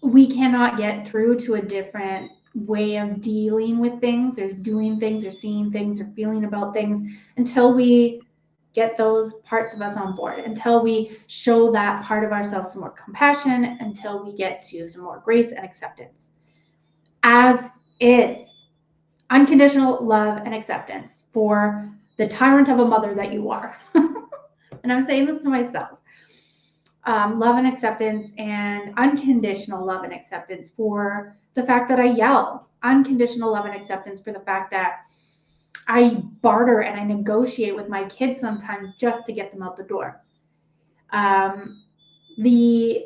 A: we cannot get through to a different way of dealing with things, or doing things, or seeing things, or feeling about things, until we get those parts of us on board, until we show that part of ourselves some more compassion, until we get to some more grace and acceptance. As is unconditional love and acceptance for the tyrant of a mother that you are. And I'm saying this to myself. Love and acceptance, and unconditional love and acceptance for the fact that I yell. Unconditional love and acceptance for the fact that I barter and I negotiate with my kids sometimes just to get them out the door. The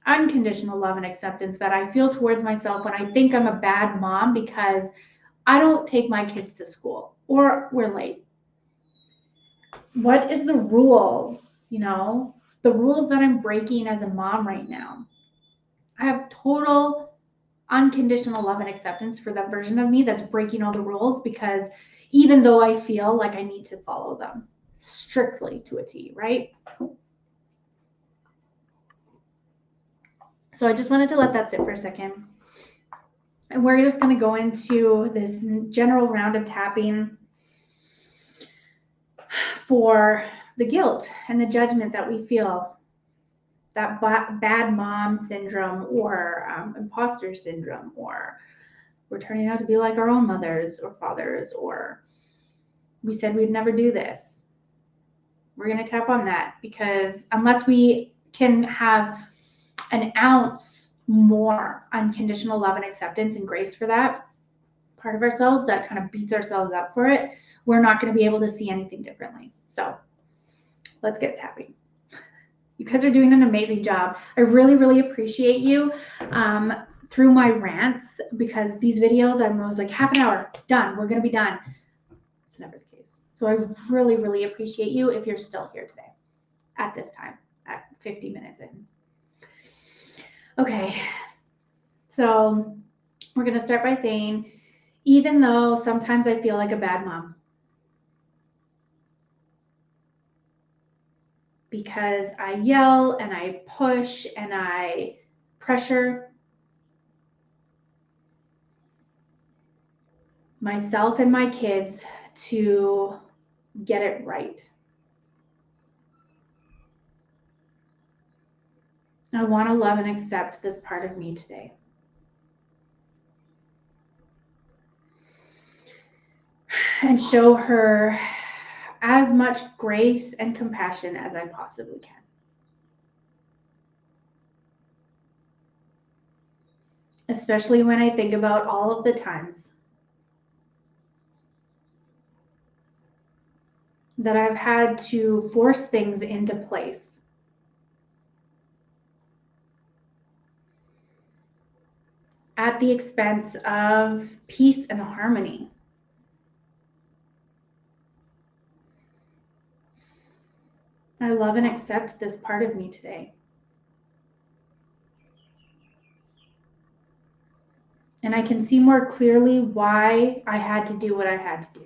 A: unconditional love and acceptance that I feel towards myself when I think I'm a bad mom because I don't take my kids to school or we're late. What is the rules, the rules that I'm breaking as a mom right now? I have total unconditional love and acceptance for that version of me that's breaking all the rules, because even though I feel like I need to follow them strictly to a T, right? So I just wanted to let that sit for a second. And we're just going to go into this general round of tapping for the guilt and the judgment that we feel, that bad mom syndrome, or imposter syndrome, or we're turning out to be like our own mothers or fathers, or we said we'd never do this. We're going to tap on that, because unless we can have an ounce more unconditional love and acceptance and grace for that part of ourselves that kind of beats ourselves up for it, we're not going to be able to see anything differently. So let's get tapping. You guys are doing an amazing job. I really, really appreciate you through my rants, because these videos, I'm always like, half an hour, done. We're going to be done. It's never the case. So I really, really appreciate you if you're still here today at this time, at 50 minutes in. Okay, so we're going to start by saying, even though sometimes I feel like a bad mom, because I yell and I push and I pressure myself and my kids to get it right. I want to love and accept this part of me today. And show her as much grace and compassion as I possibly can. Especially when I think about all of the times that I've had to force things into place. At the expense of peace and harmony. I love and accept this part of me today. And I can see more clearly why I had to do what I had to do.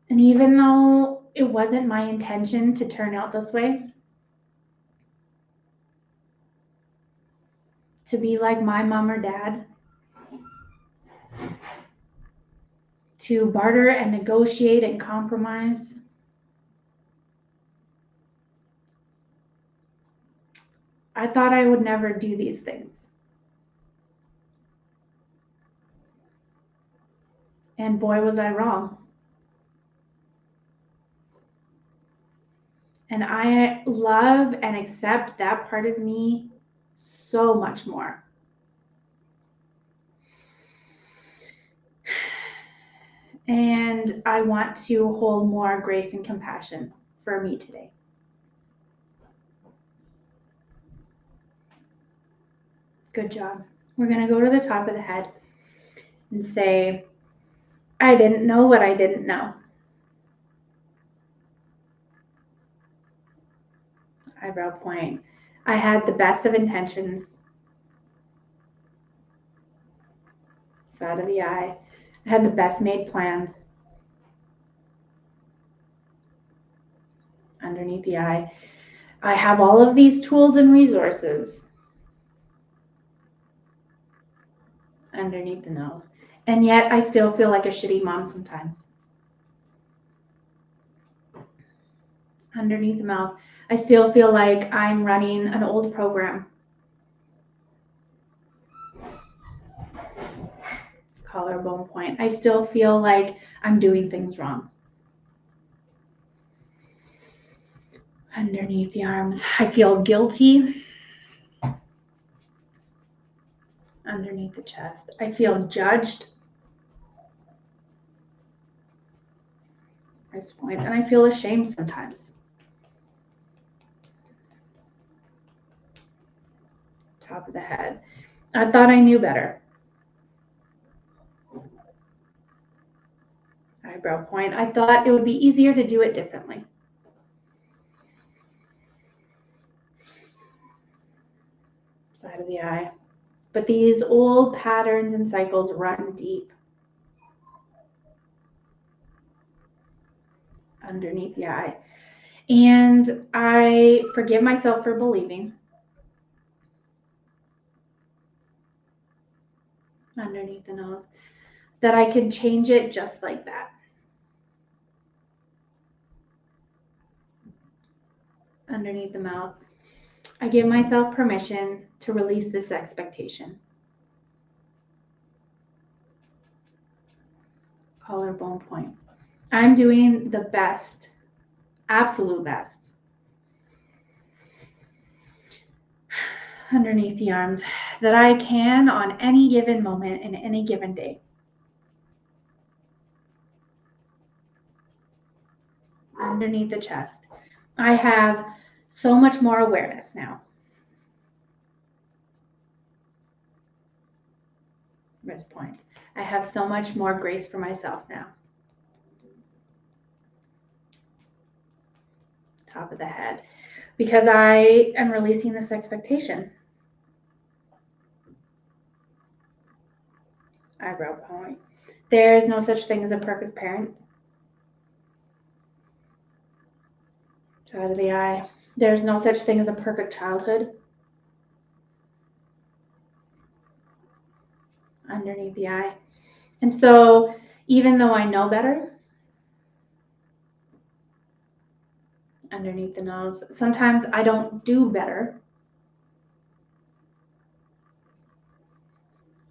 A: And even though it wasn't my intention to turn out this way, to be like my mom or dad, to barter and negotiate and compromise, I thought I would never do these things. And boy, was I wrong. And I love and accept that part of me so much more. And I want to hold more grace and compassion for me today. Good job. We're going to go to the top of the head and say, I didn't know what I didn't know. Eyebrow point. I had the best of intentions. Side of the eye. I had the best made plans. Underneath the eye. I have all of these tools and resources. Underneath the nose. And yet I still feel like a shitty mom sometimes. Underneath the mouth. I still feel like I'm running an old program. Collarbone point. I still feel like I'm doing things wrong. Underneath the arms. I feel guilty. Underneath the chest. I feel judged. Wrist point. And I feel ashamed sometimes. Top of the head. I thought I knew better. Eyebrow point. I thought it would be easier to do it differently. Side of the eye. But these old patterns and cycles run deep. Underneath the eye. And I forgive myself for believing. Underneath the nose. That I can change it just like that. Underneath the mouth. I give myself permission to release this expectation. Collarbone point. I'm doing the best, absolute best. Underneath the arms that I can on any given moment in any given day. underneath the chest. I have so much more awareness now. Wrist points. I have so much more grace for myself now. Top of the head. Because I am releasing this expectation. Eyebrow point. There is no such thing as a perfect parent. Side of the eye. There's no such thing as a perfect childhood. Underneath the eye. And so even though I know better, underneath the nose, sometimes I don't do better.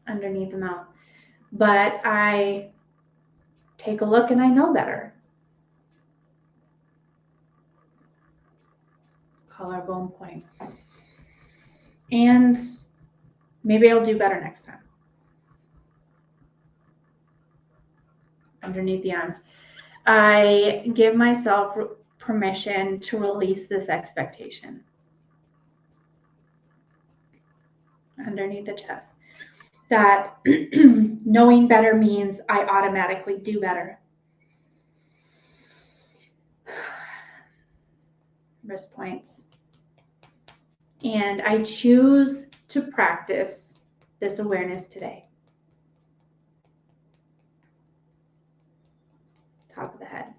A: Underneath the mouth. But I take a look and I know better. Collarbone point. And maybe I'll do better next time. Underneath the arms. I give myself permission to release this expectation. Underneath the chest. That knowing better means I automatically do better. Wrist points. And I choose to practice this awareness today. Top of the head.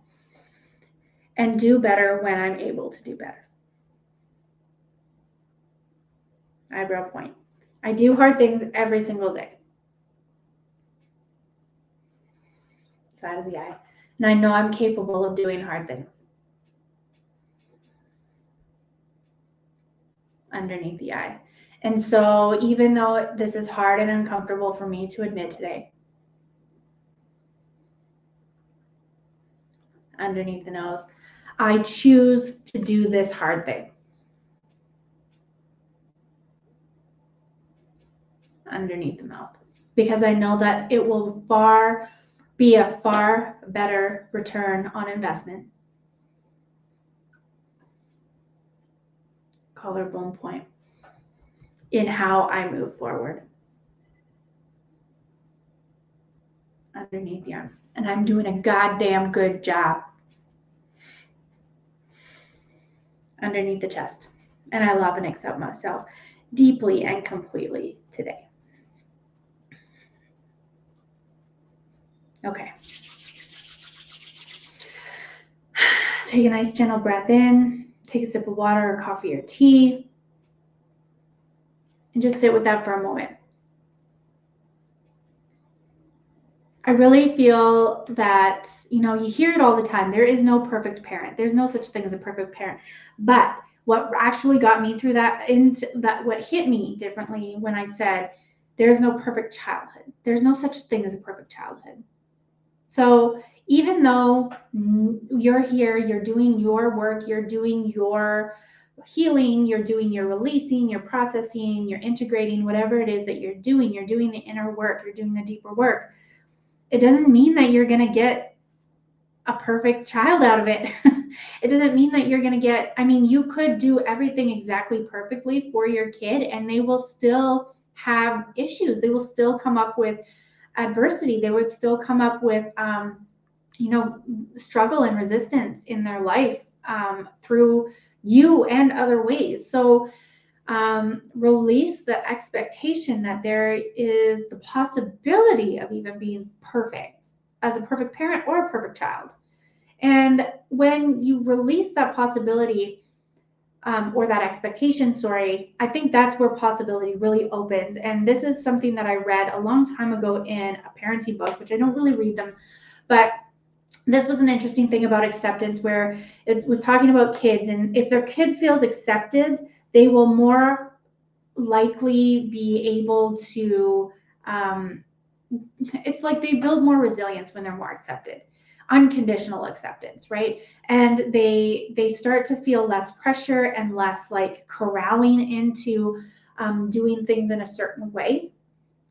A: And do better when I'm able to do better. Eyebrow point. I do hard things every single day. Side of the eye. And I know I'm capable of doing hard things. Underneath the eye. And so even though this is hard and uncomfortable for me to admit today, underneath the nose, I choose to do this hard thing. Underneath the mouth, because I know that it will be a far better return on investment. Collarbone point in how I move forward. Underneath the arms. And I'm doing a goddamn good job. Underneath the chest. And I love and accept myself deeply and completely today. Okay. Take a nice gentle breath in. Take a sip of water or coffee or tea. And just sit with that for a moment. I really feel that, you hear it all the time. There is no perfect parent. There's no such thing as a perfect parent. But what actually got me through what hit me differently when I said, there's no perfect childhood. There's no such thing as a perfect childhood. So even though you're here, you're doing your work, you're doing your healing, you're doing your releasing, you're processing, you're integrating, whatever it is that you're doing the inner work, you're doing the deeper work. It doesn't mean that you're going to get a perfect child out of it. It doesn't mean that you're going to you could do everything exactly perfectly for your kid and they will still have issues. They will still come up with adversity. They would still come up with, struggle and resistance in their life through you and other ways. So release the expectation that there is the possibility of even being perfect as a perfect parent or a perfect child. And when you release that possibility or that expectation, I think that's where possibility really opens. And this is something that I read a long time ago in a parenting book, which I don't really read them, but this was an interesting thing about acceptance where it was talking about kids. And if their kid feels accepted, they will more likely be able to, it's like they build more resilience when they're more accepted. Unconditional acceptance, right? And they start to feel less pressure and less like corralling into doing things in a certain way.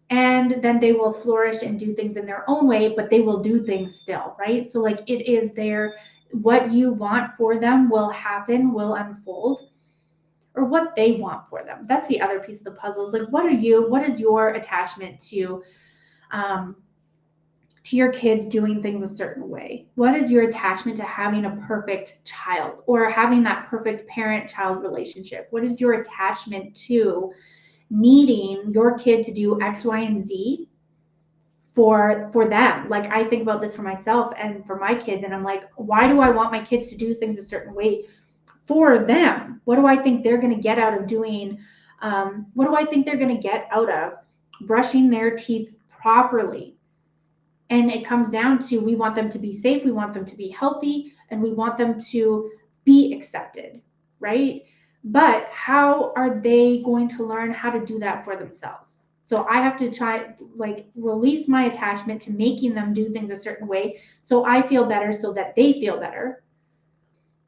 A: And then they will flourish and do things in their own way, but they will do things still, right? So like it is their what you want for them will happen, will unfold, or what they want for them. That's the other piece of the puzzle, is like, what is your attachment to your kids doing things a certain way? What is your attachment to having a perfect child or having that perfect parent-child relationship? What is your attachment to needing your kid to do X, Y, and Z for them? Like, I think about this for myself and for my kids, and I'm like, why do I want my kids to do things a certain way for them? What do I think they're going to get out of doing? What do I think they're going to get out of brushing their teeth properly? And it comes down to, we want them to be safe, we want them to be healthy, and we want them to be accepted, right? But how are they going to learn how to do that for themselves? So I have to try, like, release my attachment to making them do things a certain way so I feel better, so that they feel better.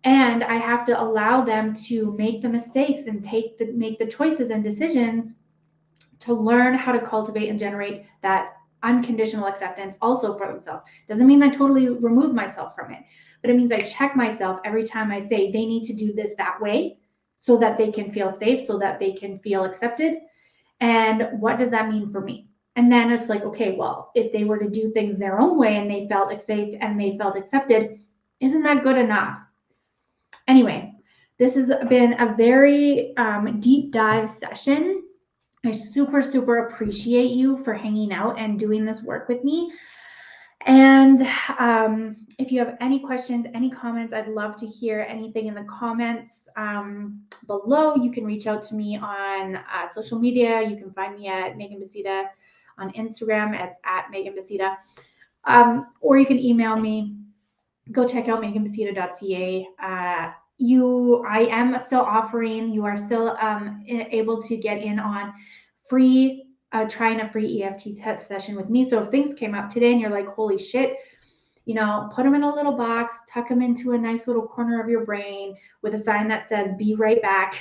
A: And I have to allow them to make the mistakes and make the choices and decisions to learn how to cultivate and generate that unconditional acceptance also for themselves. Doesn't mean I totally remove myself from it, but it means I check myself every time I say they need to do this that way so that they can feel safe, so that they can feel accepted. And what does that mean for me? And then it's like, okay, well, if they were to do things their own way and they felt safe and they felt accepted, isn't that good enough? Anyway, this has been a very deep dive session. I super, super appreciate you for hanging out and doing this work with me. And if you have any questions, any comments, I'd love to hear anything in the comments below. You can reach out to me on social media. You can find me at Mayhem Basita on Instagram. It's at Mayhem Basita. Or you can email me. Go check out mayhembasita.ca. I am still offering, you are still able to get in on trying a free EFT test session with me. So if things came up today and you're like, holy shit, put them in a little box, tuck them into a nice little corner of your brain with a sign that says, be right back.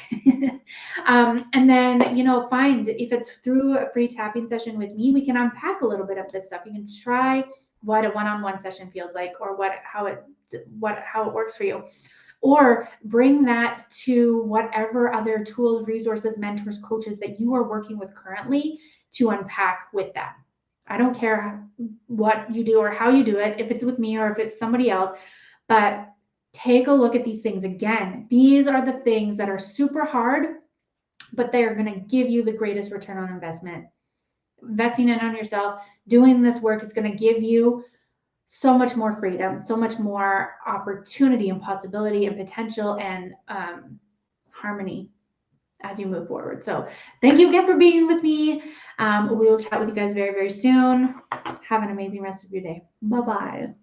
A: And then, find, if it's through a free tapping session with me, we can unpack a little bit of this stuff. You can try what a one-on-one session feels like, or how it works for you. Or bring that to whatever other tools, resources, mentors, coaches that you are working with currently to unpack with them. I don't care what you do or how you do it, if it's with me or if it's somebody else, but take a look at these things again. These are the things that are super hard, but they are going to give you the greatest return on investment. Investing in on yourself, doing this work is going to give you so much more freedom, so much more opportunity and possibility and potential and harmony as you move forward. So thank you again for being with me. We will chat with you guys very, very soon. Have an amazing rest of your day. Bye-bye.